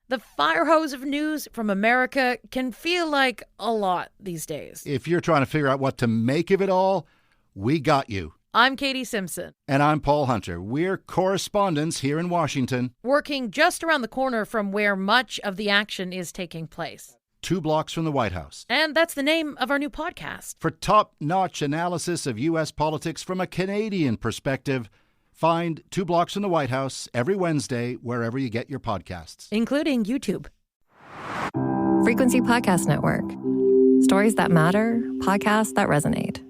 The fire hose of news from America can feel like a lot these days. If you're trying to figure out what to make of it all, we got you. I'm Katie Simpson. And I'm Paul Hunter. We're correspondents here in Washington, working just around the corner from where much of the action is taking place. 2 blocks from the White House. And that's the name of our new podcast. For top-notch analysis of U.S. politics from a Canadian perspective, find 2 blocks from the White House every Wednesday wherever you get your podcasts. Including YouTube. Frequency Podcast Network. Stories that matter, podcasts that resonate.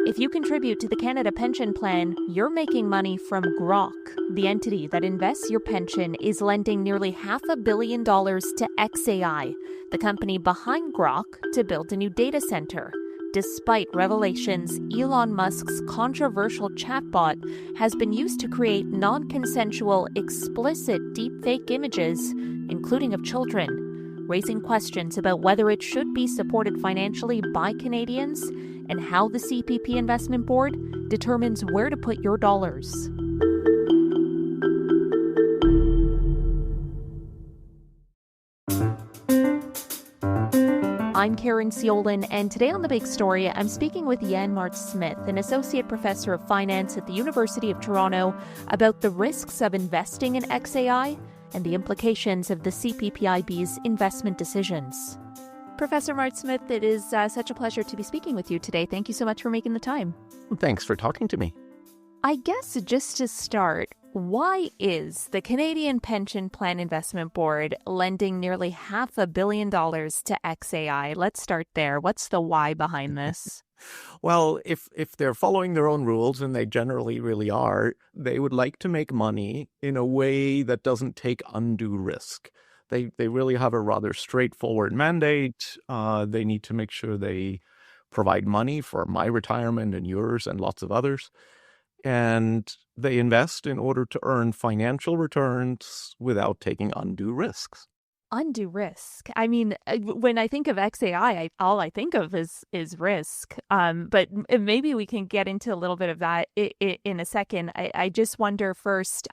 If you contribute to the Canada Pension Plan, you're making money from Grok. The entity that invests your pension is lending nearly $500 million to xAI, the company behind Grok, to build a new data center. Despite revelations, Elon Musk's controversial chatbot has been used to create non-consensual, explicit deepfake images, including of children, raising questions about whether it should be supported financially by Canadians and how the CPP Investment Board determines where to put your dollars. I'm Caryn Ceolin, and today on The Big Story, I'm speaking with Jan Mahrt-Smith, an associate professor of finance at the University of Toronto, about the risks of investing in xAI and the implications of the CPPIB's investment decisions. Professor Mahrt-Smith, it is such a pleasure to be speaking with you today. Thank you so much for making the time. Thanks for talking to me. I guess just to start, why is the Canadian Pension Plan Investment Board lending nearly $500 million to xAI? Let's start there. What's the why behind this? Well, if they're following their own rules, and they generally really are, they would like to make money in a way that doesn't take undue risk. They really have a rather straightforward mandate. They need to make sure they provide money for my retirement and yours and lots of others. And they invest in order to earn financial returns without taking undue risks. Undue risk. I mean, when I think of xAI, all I think of is risk. But maybe we can get into a little bit of that in a second. I just wonder first,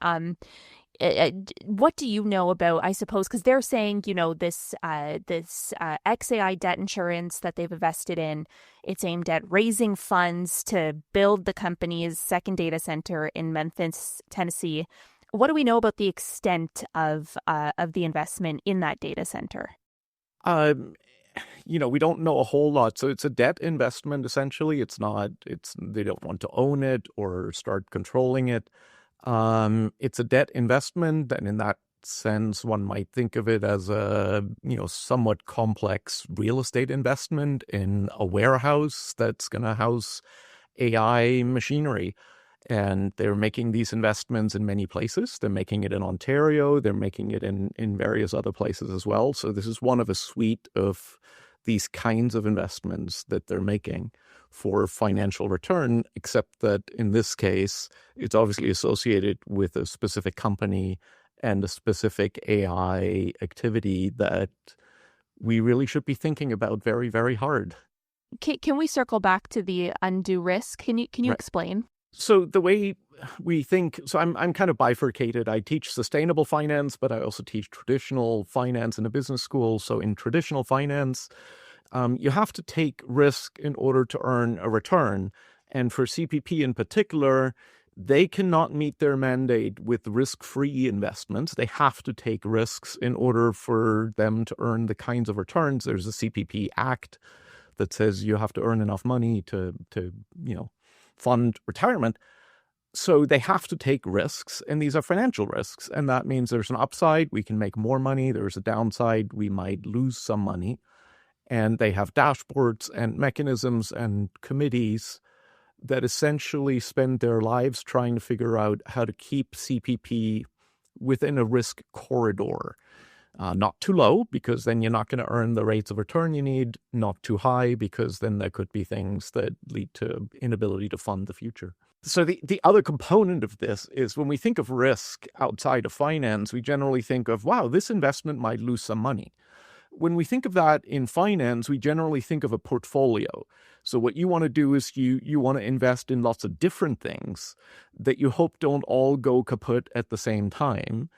what do you know about, I suppose, because they're saying, you know, this xAI debt insurance that they've invested in, it's aimed at raising funds to build the company's second data center in Memphis, Tennessee. What do we know about the extent of the investment in that data center? We don't know a whole lot. So it's a debt investment, essentially. They don't want to own it or start controlling it. It's a debt investment, and in that sense, one might think of it as a, somewhat complex real estate investment in a warehouse that's going to house AI machinery. And they're making these investments in many places. They're making it in Ontario. They're making it in various other places as well. So this is one of a suite of these kinds of investments that they're making for financial return, except that in this case, it's obviously associated with a specific company and a specific AI activity that we really should be thinking about very, very hard. Can we circle back to the undue risk? Can you Right. explain? So the way we think, so I'm kind of bifurcated. I teach sustainable finance, but I also teach traditional finance in a business school. So in traditional finance, you have to take risk in order to earn a return. And for CPP in particular, they cannot meet their mandate with risk-free investments. They have to take risks in order for them to earn the kinds of returns. There's a CPP Act that says you have to earn enough money to fund retirement. So they have to take risks, and these are financial risks. And that means there's an upside, we can make more money. There's a downside, we might lose some money. And they have dashboards and mechanisms and committees that essentially spend their lives trying to figure out how to keep CPP within a risk corridor. Not too low, because then you're not going to earn the rates of return you need. Not too high, because then there could be things that lead to inability to fund the future. So the other component of this is when we think of risk outside of finance, we generally think of, wow, this investment might lose some money. When we think of that in finance, we generally think of a portfolio. So what you want to do is you want to invest in lots of different things that you hope don't all go kaput at the same time.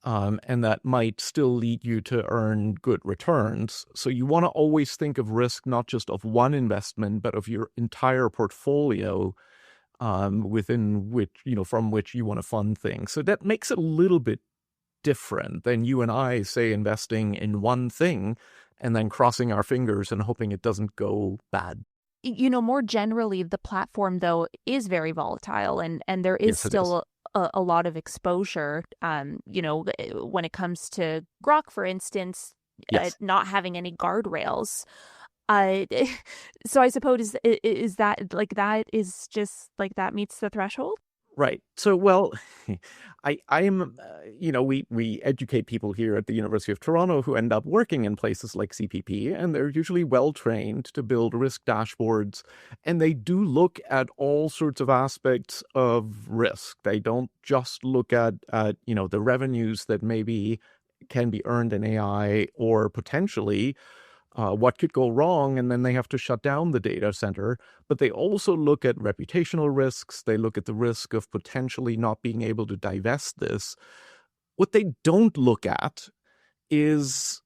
and that might still lead you to earn good returns. So you want to always think of risk not just of one investment, but of your entire portfolio within which, from which you want to fund things. So that makes it a little bit different than you and I, say, investing in one thing and then crossing our fingers and hoping it doesn't go bad. More generally, the platform, though, is very volatile, and there is still a lot of exposure, when it comes to Grok, for instance, not having any guardrails. So I suppose is that like that is just like that meets the threshold? Right. So, well, I am, we educate people here at the University of Toronto who end up working in places like CPP, and they're usually well trained to build risk dashboards. And they do look at all sorts of aspects of risk. They don't just look at the revenues that maybe can be earned in AI or potentially what could go wrong, and then they have to shut down the data center. But they also look at reputational risks. They look at the risk of potentially not being able to divest this. What they don't look at is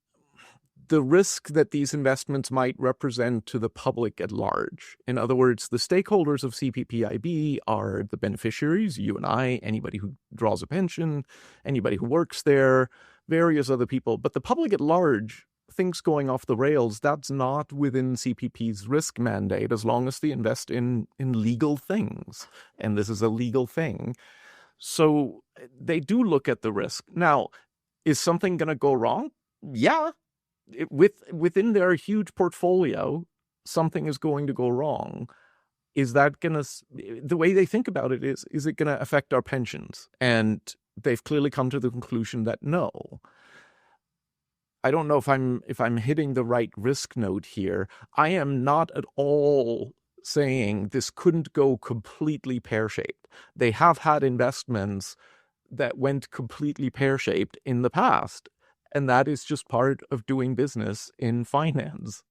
the risk that these investments might represent to the public at large. In other words, the stakeholders of CPPIB are the beneficiaries, you and I, anybody who draws a pension, anybody who works there, various other people. But the public at large, things going off the rails, that's not within CPP's risk mandate as long as they invest in legal things. And this is a legal thing. So they do look at the risk. Now, is something going to go wrong? Yeah. Within their huge portfolio, something is going to go wrong. Is that going to, the way they think about it is it going to affect our pensions? And they've clearly come to the conclusion that no. I don't know if I'm hitting the right risk note here. I am not at all saying this couldn't go completely pear-shaped. They have had investments that went completely pear-shaped in the past, and that is just part of doing business in finance.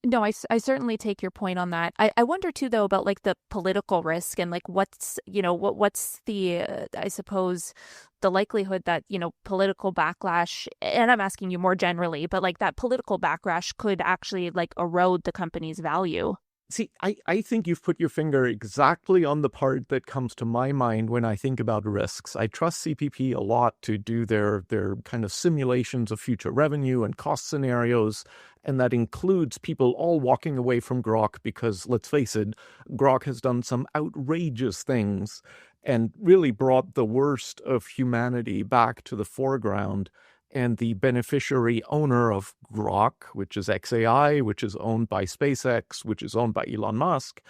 No, I certainly take your point on that. I wonder too, though, about like the political risk and like what's the I suppose the likelihood that political backlash, and I'm asking you more generally, but like that political backlash could actually like erode the company's value. See, I think you've put your finger exactly on the part that comes to my mind when I think about risks. I trust CPP a lot to do their kind of simulations of future revenue and cost scenarios, and that includes people all walking away from Grok because, let's face it, Grok has done some outrageous things and really brought the worst of humanity back to the foreground. And the beneficiary owner of Grok, which is xAI, which is owned by SpaceX, which is owned by Elon Musk,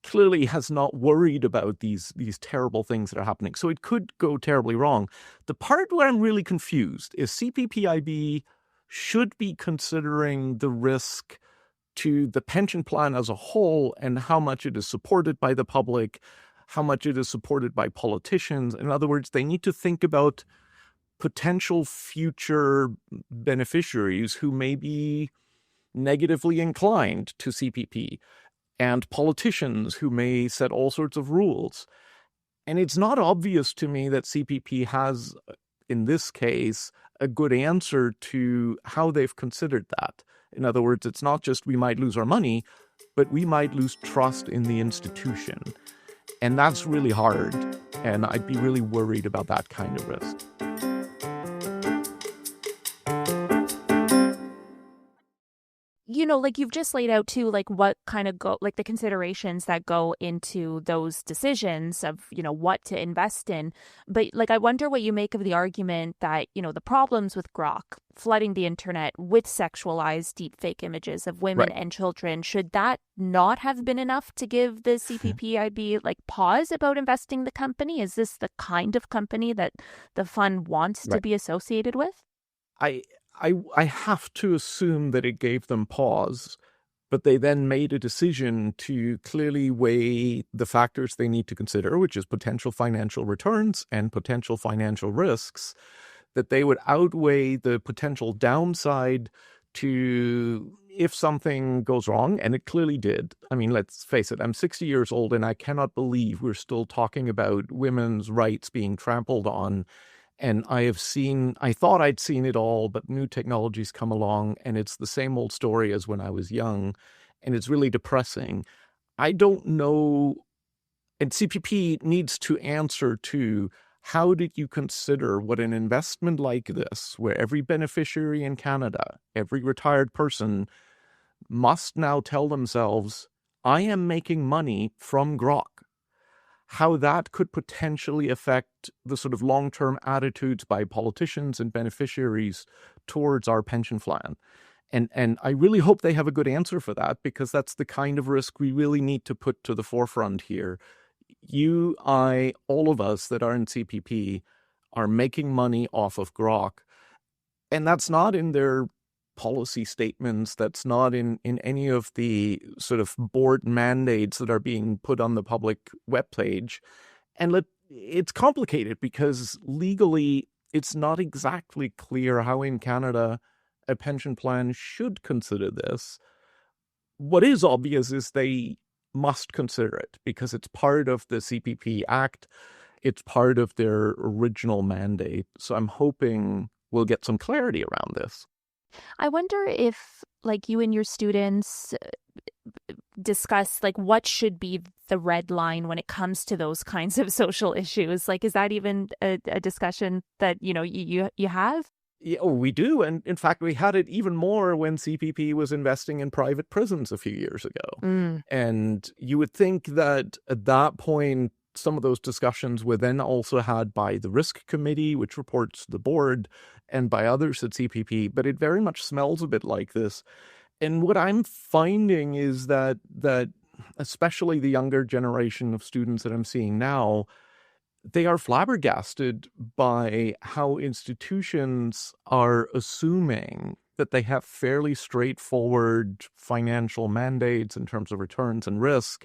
clearly has not worried about these terrible things that are happening. So it could go terribly wrong. The part where I'm really confused is CPPIB should be considering the risk to the pension plan as a whole and how much it is supported by the public, how much it is supported by politicians. In other words, they need to think about potential future beneficiaries who may be negatively inclined to CPP and politicians who may set all sorts of rules. And it's not obvious to me that CPP has, in this case, a good answer to how they've considered that. In other words, it's not just we might lose our money, but we might lose trust in the institution. And that's really hard. And I'd be really worried about that kind of risk. Like you've just laid out too, like what kind of the considerations that go into those decisions of, what to invest in. But like, I wonder what you make of the argument that, the problems with Grok flooding the internet with sexualized deepfake images of women and children, should that not have been enough to give the CPPIB like pause about investing the company? Is this the kind of company that the fund wants to be associated with? I have to assume that it gave them pause, but they then made a decision to clearly weigh the factors they need to consider, which is potential financial returns and potential financial risks, that they would outweigh the potential downside to if something goes wrong, and it clearly did. I mean, let's face it, I'm 60 years old, and I cannot believe we're still talking about women's rights being trampled on And I thought I'd seen it all, but new technologies come along and it's the same old story as when I was young. And it's really depressing. I don't know. And CPP needs to answer to, how did you consider what an investment like this, where every beneficiary in Canada, every retired person must now tell themselves, I am making money from Grok, how that could potentially affect the sort of long-term attitudes by politicians and beneficiaries towards our pension plan. And I really hope they have a good answer for that, because that's the kind of risk we really need to put to the forefront here. You, I, all of us that are in CPP are making money off of Grok. And that's not in their policy statements. That's not in any of the sort of board mandates that are being put on the public webpage. And it's complicated because legally it's not exactly clear how in Canada a pension plan should consider this. What is obvious is they must consider it because it's part of the CPP Act. It's part of their original mandate. So I'm hoping we'll get some clarity around this. I wonder if, like, you and your students discuss, like, what should be the red line when it comes to those kinds of social issues. Like, is that even a discussion that, you have? Yeah, we do. And in fact, we had it even more when CPP was investing in private prisons a few years ago. And you would think that at that point, some of those discussions were then also had by the risk committee, which reports to the board, and by others at CPP. But it very much smells a bit like this. And what I'm finding is that especially the younger generation of students that I'm seeing now, they are flabbergasted by how institutions are assuming that they have fairly straightforward financial mandates in terms of returns and risk.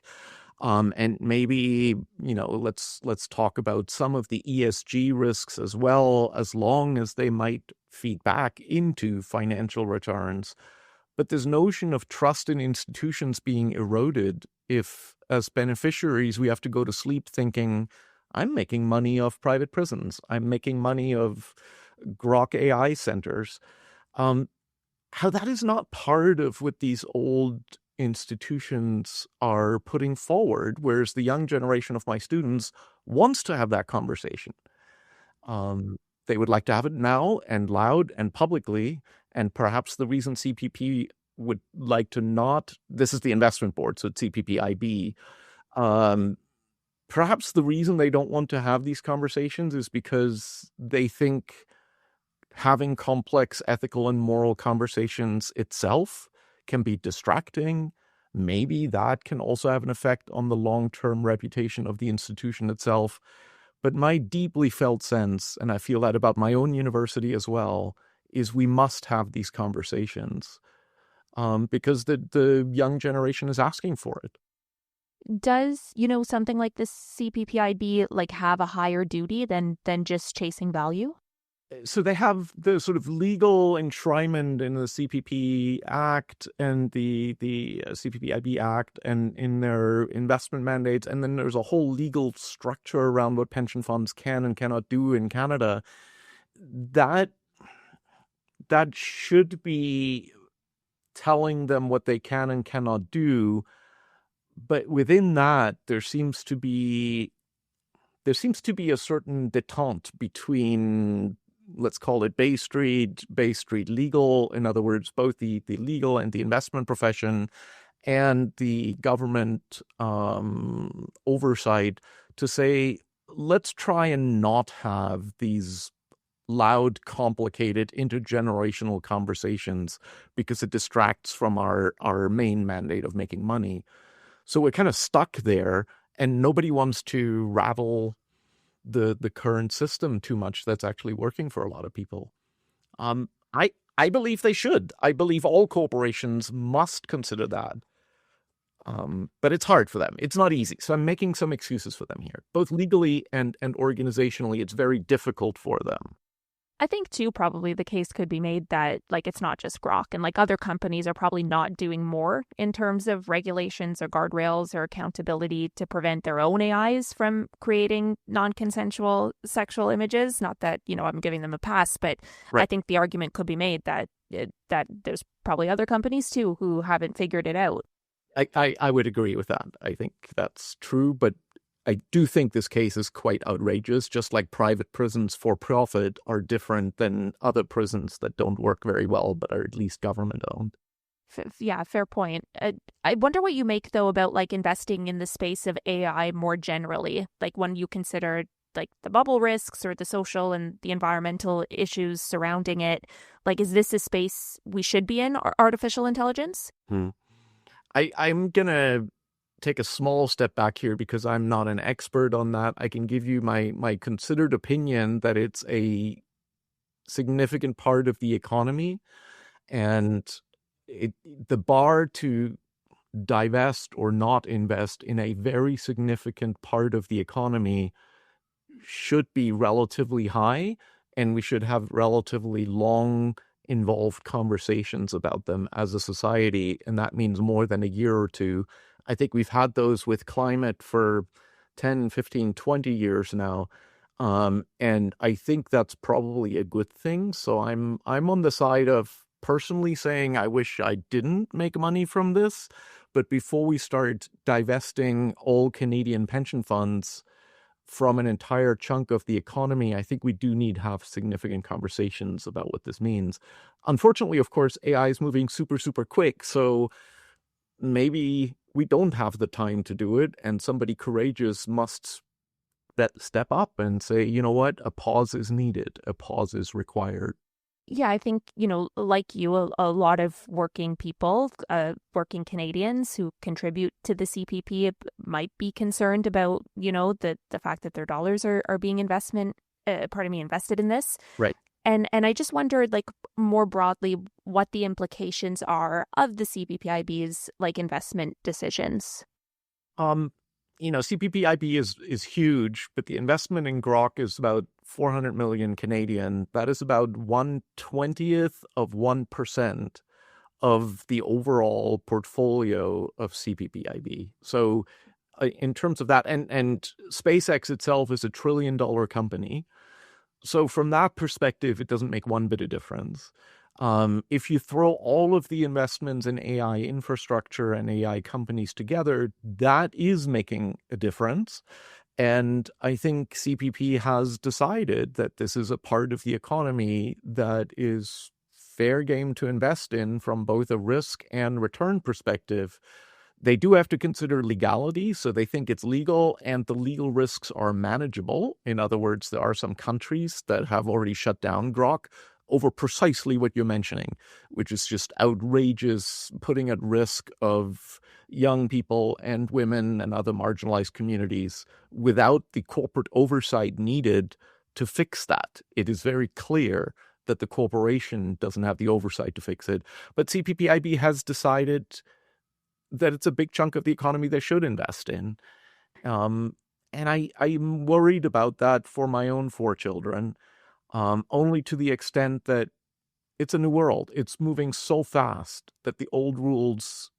And maybe, let's talk about some of the ESG risks as well, as long as they might feed back into financial returns. But this notion of trust in institutions being eroded if, as beneficiaries, we have to go to sleep thinking, I'm making money off private prisons, I'm making money of Grok AI centers, how that is not part of what these old institutions are putting forward, whereas the young generation of my students wants to have that conversation. They would like to have it now and loud and publicly, and perhaps the reason CPP would like to not, this is the investment board, so it's CPPIB, perhaps the reason they don't want to have these conversations is because they think having complex ethical and moral conversations itself can be distracting. Maybe that can also have an effect on the long-term reputation of the institution itself. But my deeply felt sense, and I feel that about my own university as well, is we must have these conversations because the young generation is asking for it. Does, something like this CPPIB have a higher duty than just chasing value? So they have the sort of legal enshrinement in the CPP Act and the CPPIB Act and in their investment mandates. And then there's a whole legal structure around what pension funds can and cannot do in Canada. That should be telling them what they can and cannot do. But within that, there seems to be a certain detente between, let's call it Bay Street legal, in other words, both the legal and the investment profession, and the government oversight to say, let's try and not have these loud, complicated, intergenerational conversations because it distracts from our main mandate of making money. So we're kind of stuck there, and nobody wants to rattle the current system too much that's actually working for a lot of people. I believe they should. I believe all corporations must consider that. But it's hard for them. It's not easy. So I'm making some excuses for them here. Both legally and organizationally, it's very difficult for them. I think, too, probably the case could be made that, like, it's not just Grok, and, like, other companies are probably not doing more in terms of regulations or guardrails or accountability to prevent their own AIs from creating non-consensual sexual images. Not that, I'm giving them a pass, but I think the argument could be made that there's probably other companies, too, who haven't figured it out. I would agree with that. I think that's true, but I do think this case is quite outrageous, just like private prisons for profit are different than other prisons that don't work very well, but are at least government-owned. Yeah, fair point. I wonder what you make, though, about, like, investing in the space of AI more generally, like when you consider, like, the bubble risks or the social and the environmental issues surrounding it. Like, is this a space we should be in, artificial intelligence? I'm going to take a small step back here because I'm not an expert on that. I can give you my considered opinion that it's a significant part of the economy, and the bar to divest or not invest in a very significant part of the economy should be relatively high, and we should have relatively long involved conversations about them as a society, and that means more than a year or two. I think we've had those with climate for 10, 15, 20 years now. And I think that's probably a good thing. So I'm on the side of personally saying I wish I didn't make money from this. But before we start divesting all Canadian pension funds from an entire chunk of the economy, I think we do need to have significant conversations about what this means. Unfortunately, of course, AI is moving super, super quick. So maybe we don't have the time to do it, and somebody courageous must step up and say, you know what, a pause is needed, a pause is required. Yeah, I think, like you, a lot of working people, working Canadians who contribute to the CPP might be concerned about, the fact that their dollars are being invested in this. Right. And I just wondered, like, more broadly, what the implications are of the CPPIB's, like, investment decisions. CPPIB is huge, but the investment in Grok is about 400 million Canadian. That is about 1/20th of 1% of the overall portfolio of CPPIB. So in terms of that, and SpaceX itself is $1 trillion company. So from that perspective, it doesn't make one bit of difference. If you throw all of the investments in AI infrastructure and AI companies together, that is making a difference. And I think CPP has decided that this is a part of the economy that is fair game to invest in from both a risk and return perspective. They do have to consider legality, so they think it's legal and the legal risks are manageable. In other words, there are some countries that have already shut down Grok over precisely what you're mentioning, which is just outrageous, putting at risk of young people and women and other marginalized communities without the corporate oversight needed to fix that. It is very clear that the corporation doesn't have the oversight to fix it. But CPPIB has decided that it's a big chunk of the economy they should invest in. And I'm worried about that for my own 4 children, only to the extent that it's a new world. It's moving so fast that the old rules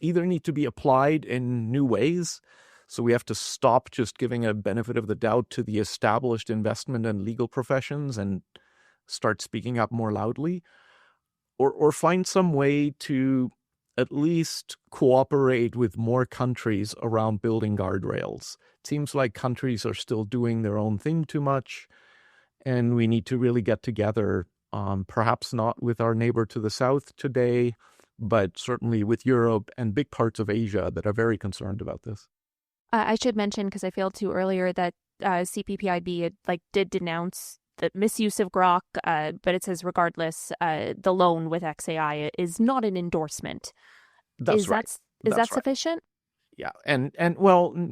either need to be applied in new ways, so we have to stop just giving a benefit of the doubt to the established investment and legal professions and start speaking up more loudly, or find some way to at least cooperate with more countries around building guardrails. It seems like countries are still doing their own thing too much, and we need to really get together, perhaps not with our neighbor to the south today, but certainly with Europe and big parts of Asia that are very concerned about this. I should mention, because I failed to earlier, that CPPIB did denounce the misuse of Grok, but it says regardless, the loan with xAI is not an endorsement. That's right. Is that sufficient? Yeah, and well,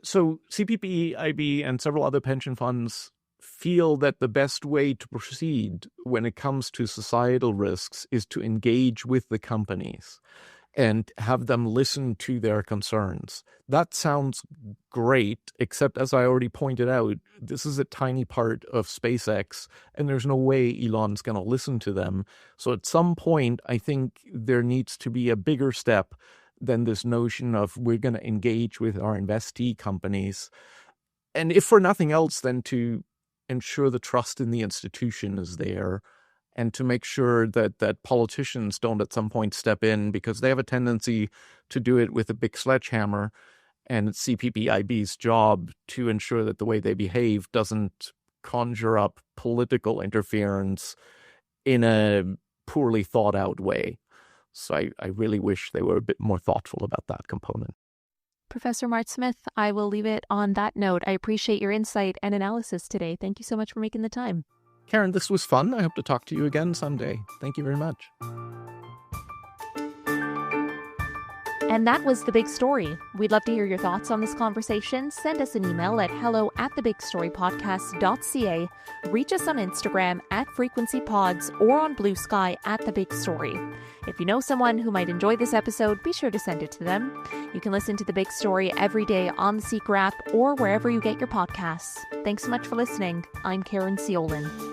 so CPPIB and several other pension funds feel that the best way to proceed when it comes to societal risks is to engage with the companies. and have them listen to their concerns. That sounds great, except as I already pointed out, this is a tiny part of SpaceX, and there's no way Elon's going to listen to them. So at some point, I think there needs to be a bigger step than this notion of we're going to engage with our investee companies. And if for nothing else, then to ensure the trust in the institution is there, and to make sure that politicians don't at some point step in, because they have a tendency to do it with a big sledgehammer, and it's CPPIB's job to ensure that the way they behave doesn't conjure up political interference in a poorly thought out way. So I really wish they were a bit more thoughtful about that component. Professor Mahrt-Smith, I will leave it on that note. I appreciate your insight and analysis today. Thank you so much for making the time. Caryn, this was fun. I hope to talk to you again someday. Thank you very much. And that was The Big Story. We'd love to hear your thoughts on this conversation. Send us an email at hello@thebigstorypodcast.ca. Reach us on Instagram @frequencypods or on Blue Sky @thebigstory. If you know someone who might enjoy this episode, be sure to send it to them. You can listen to The Big Story every day on the Seeker app or wherever you get your podcasts. Thanks so much for listening. I'm Caryn Ceolin.